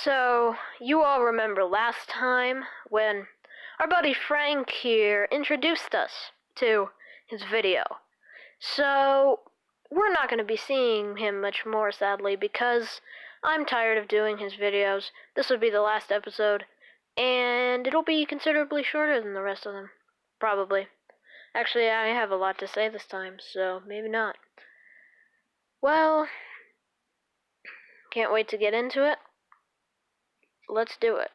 So, you all remember last time when our buddy Frank here introduced us to his video. So, we're not going to be seeing him much more, sadly, because I'm tired of doing his videos. This will be the last episode, and it'll be considerably shorter than the rest of them. Probably. Actually, I have a lot to say this time, so maybe not. Well, can't wait to get into it. Let's do it.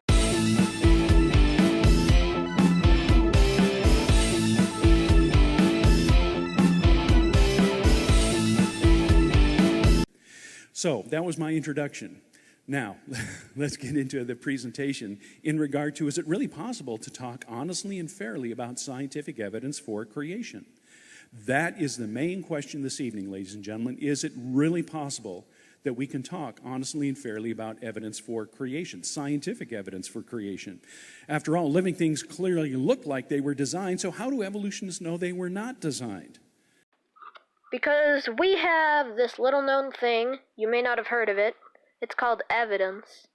So that was my introduction. Now, let's get into the presentation in regard to, is it really possible to talk honestly and fairly about scientific evidence for creation? That is the main question this evening, ladies and gentlemen. Is it really possible that we can talk honestly and fairly about evidence for creation, scientific evidence for creation? After all, living things clearly look like they were designed, so how do evolutionists know they were not designed? Because we have this little-known thing, you may not have heard of it. It's called evidence.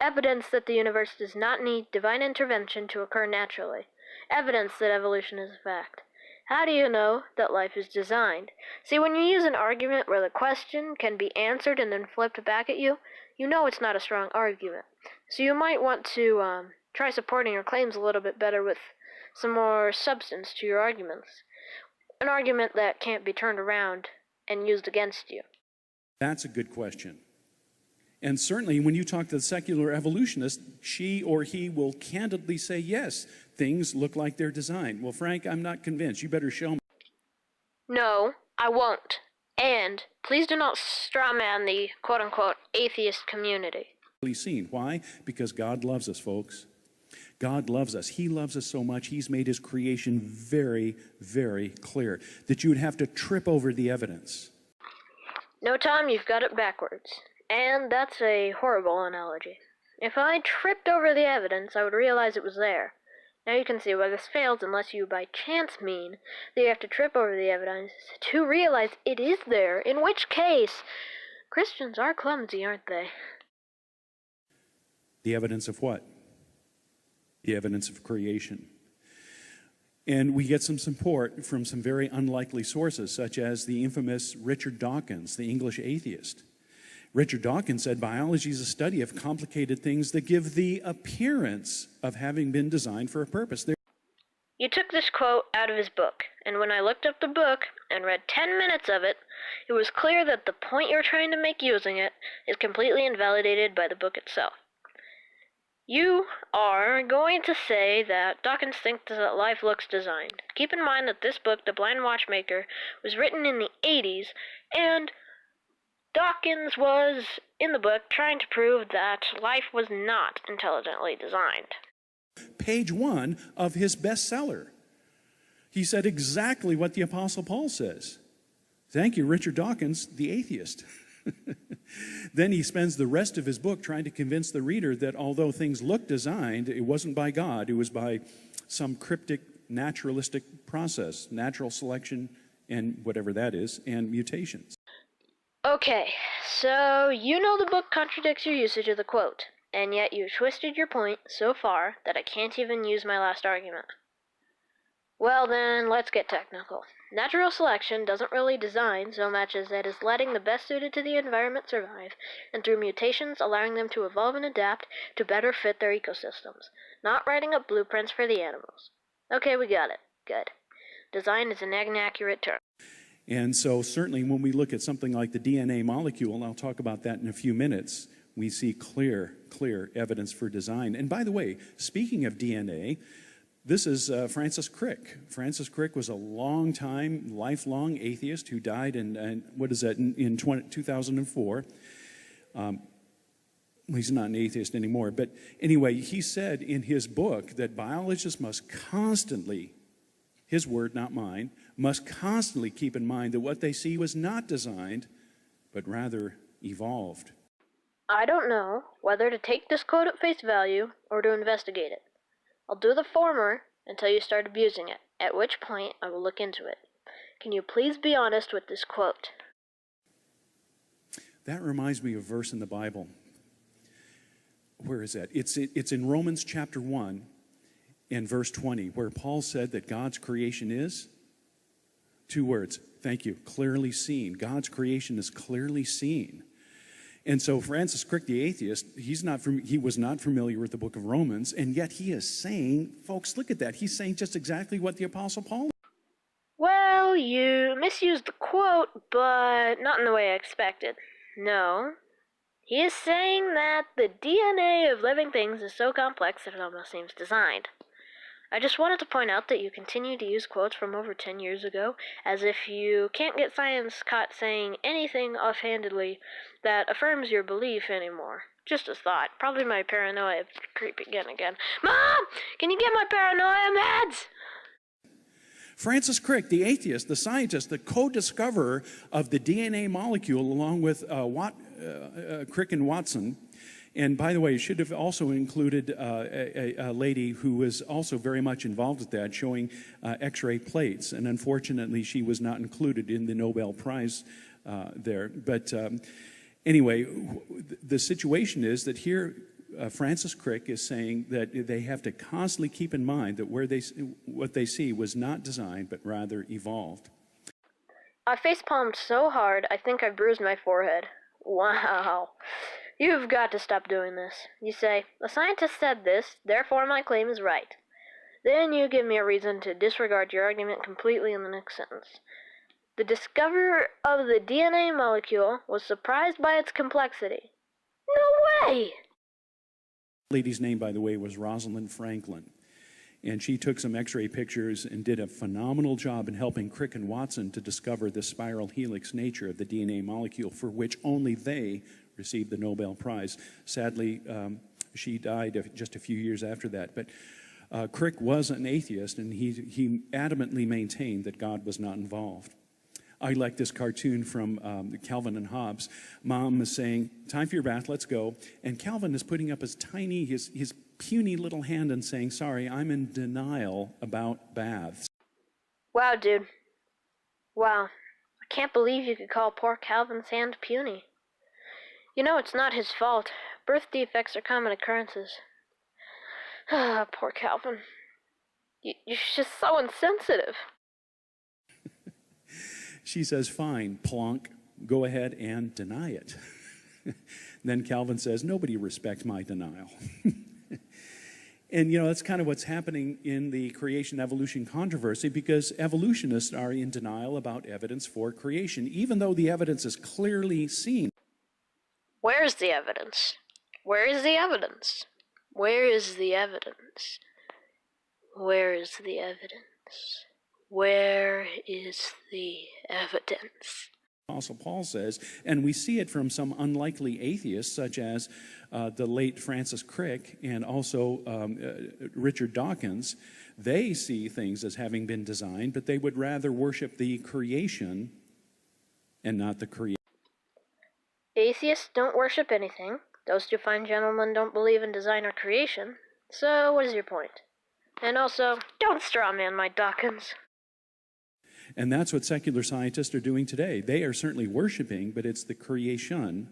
Evidence that the universe does not need divine intervention to occur naturally. Evidence that evolution is a fact. How do you know that life is designed? See, when you use an argument where the question can be answered and then flipped back at you, you know it's not a strong argument. So you might want to try supporting your claims a little bit better with some more substance to your arguments. An argument that can't be turned around and used against you. That's a good question. And certainly when you talk to the secular evolutionist, she or he will candidly say, yes, things look like they're designed. Well, Frank, I'm not convinced. You better show me. No, I won't. And please do not strawman the quote-unquote atheist community. Seen. Why? Because God loves us, folks. God loves us. He loves us so much, He's made His creation very, very clear that you would have to trip over the evidence. No, Tom, you've got it backwards. And that's a horrible analogy. If I tripped over the evidence, I would realize it was there. Now you can see why this fails unless you by chance mean that you have to trip over the evidence to realize it is there, in which case, Christians are clumsy, aren't they? The evidence of what? The evidence of creation. And we get some support from some very unlikely sources, such as the infamous Richard Dawkins, the English atheist. Richard Dawkins said biology is a study of complicated things that give the appearance of having been designed for a purpose. You took this quote out of his book, and when I looked up the book and read 10 minutes of it, it was clear that the point you're trying to make using it is completely invalidated by the book itself. You are going to say that Dawkins thinks that life looks designed. Keep in mind that this book, The Blind Watchmaker, was written in the 80s, and Dawkins was, in the book, trying to prove that life was not intelligently designed. Page 1 of his bestseller. He said exactly what the Apostle Paul says. Thank you, Richard Dawkins, the atheist. Then he spends the rest of his book trying to convince the reader that although things look designed, it wasn't by God, it was by some cryptic naturalistic process, natural selection, and whatever that is, and mutations. Okay, so you know the book contradicts your usage of the quote, and yet you've twisted your point so far that I can't even use my last argument. Well then, let's get technical. Natural selection doesn't really design so much as it is letting the best suited to the environment survive, and through mutations allowing them to evolve and adapt to better fit their ecosystems, not writing up blueprints for the animals. Okay, we got it. Good. Design is an inaccurate term. And so certainly when we look at something like the DNA molecule, and I'll talk about that in a few minutes, we see clear evidence for design. And by the way, speaking of DNA, this is Francis Crick. Francis Crick was a lifelong atheist who died in 2004. He's not an atheist anymore, but anyway, he said in his book that biologists must constantly, his word, not mine, must constantly keep in mind that what they see was not designed, but rather evolved. I don't know whether to take this quote at face value or to investigate it. I'll do the former until you start abusing it, at which point I will look into it. Can you please be honest with this quote? That reminds me of a verse in the Bible. where is that? It's in Romans chapter 1 and verse 20, where Paul said that God's creation is, two words, thank you, clearly seen. God's creation is clearly seen. And so Francis Crick, the atheist, he was not familiar with the book of Romans, and yet he is saying, folks, look at that. He's saying just exactly what the Apostle Paul. Well, you misused the quote, but not in the way I expected. No. He is saying that the DNA of living things is so complex that it almost seems designed. I just wanted to point out that you continue to use quotes from over 10 years ago, as if you can't get science caught saying anything offhandedly that affirms your belief anymore. Just a thought. Probably my paranoia creeping in again. Mom! Can you get my paranoia meds? Francis Crick, the atheist, the scientist, the co-discoverer of the DNA molecule, along with Crick and Watson. And by the way, it should have also included a lady who was also very much involved with that, showing X-ray plates. And unfortunately, she was not included in the Nobel Prize there. But anyway, the situation is that here, Francis Crick is saying that they have to constantly keep in mind that what they see was not designed, but rather evolved. I facepalmed so hard, I think I bruised my forehead. Wow. You've got to stop doing this. You say, a scientist said this, therefore my claim is right. Then you give me a reason to disregard your argument completely in the next sentence. The discoverer of the DNA molecule was surprised by its complexity. No way! The lady's name, by the way, was Rosalind Franklin. And she took some X-ray pictures and did a phenomenal job in helping Crick and Watson to discover the spiral helix nature of the DNA molecule, for which only they received the Nobel Prize. Sadly, she died just a few years after that. But Crick was an atheist, and he adamantly maintained that God was not involved. I like this cartoon from Calvin and Hobbes. Mom is saying, time for your bath, let's go. And Calvin is putting up his puny little hand and saying, sorry, I'm in denial about baths. Wow, dude. Wow. I can't believe you could call poor Calvin's hand puny. You know, it's not his fault. Birth defects are common occurrences. Ah, poor Calvin. You're just so insensitive. She says, fine, plonk, go ahead and deny it. Then Calvin says, nobody respects my denial. And, that's kind of what's happening in the creation-evolution controversy, because evolutionists are in denial about evidence for creation, even though the evidence is clearly seen. Where's the evidence? Where is the evidence? Where is the evidence? Where is the evidence? Where is the evidence? Apostle Paul says, and we see it from some unlikely atheists, such as the late Francis Crick and also Richard Dawkins. They see things as having been designed, but they would rather worship the creation and not the creator. Atheists don't worship anything. Those two fine gentlemen don't believe in design or creation. So what is your point? And also, don't strawman my Dawkins. And that's what secular scientists are doing today. They are certainly worshiping, but it's the creation,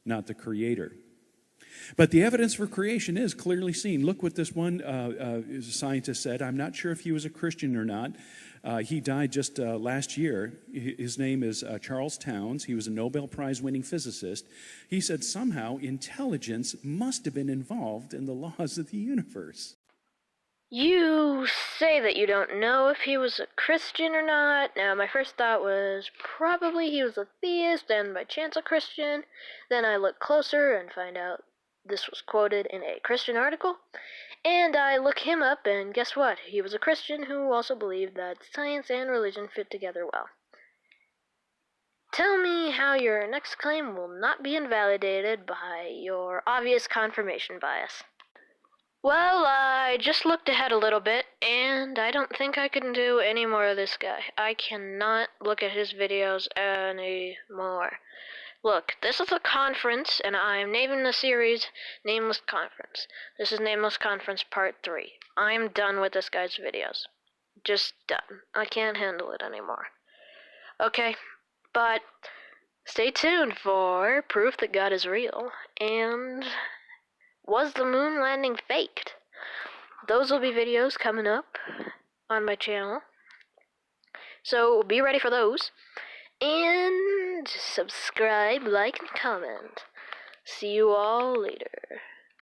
not the creator. But the evidence for creation is clearly seen. Look what this one scientist said. I'm not sure if he was a Christian or not. He died just last year. His name is Charles Towns. He was a Nobel Prize-winning physicist. He said somehow intelligence must have been involved in the laws of the universe. You say that you don't know if he was a Christian or not. Now, my first thought was probably he was a theist and by chance a Christian. Then I look closer and find out this was quoted in a Christian article. And I look him up, and guess what? He was a Christian who also believed that science and religion fit together well. Tell me how your next claim will not be invalidated by your obvious confirmation bias. Well, I just looked ahead a little bit, and I don't think I can do any more of this guy. I cannot look at his videos anymore. Look, this is a conference, and I'm naming the series Nameless Conference. This is Nameless Conference Part 3. I'm done with this guy's videos. Just done. I can't handle it anymore. Okay, but stay tuned for proof that God is real, and Was the moon landing faked? Those will be videos coming up on my channel. So be ready for those. And subscribe, like, and comment. See you all later.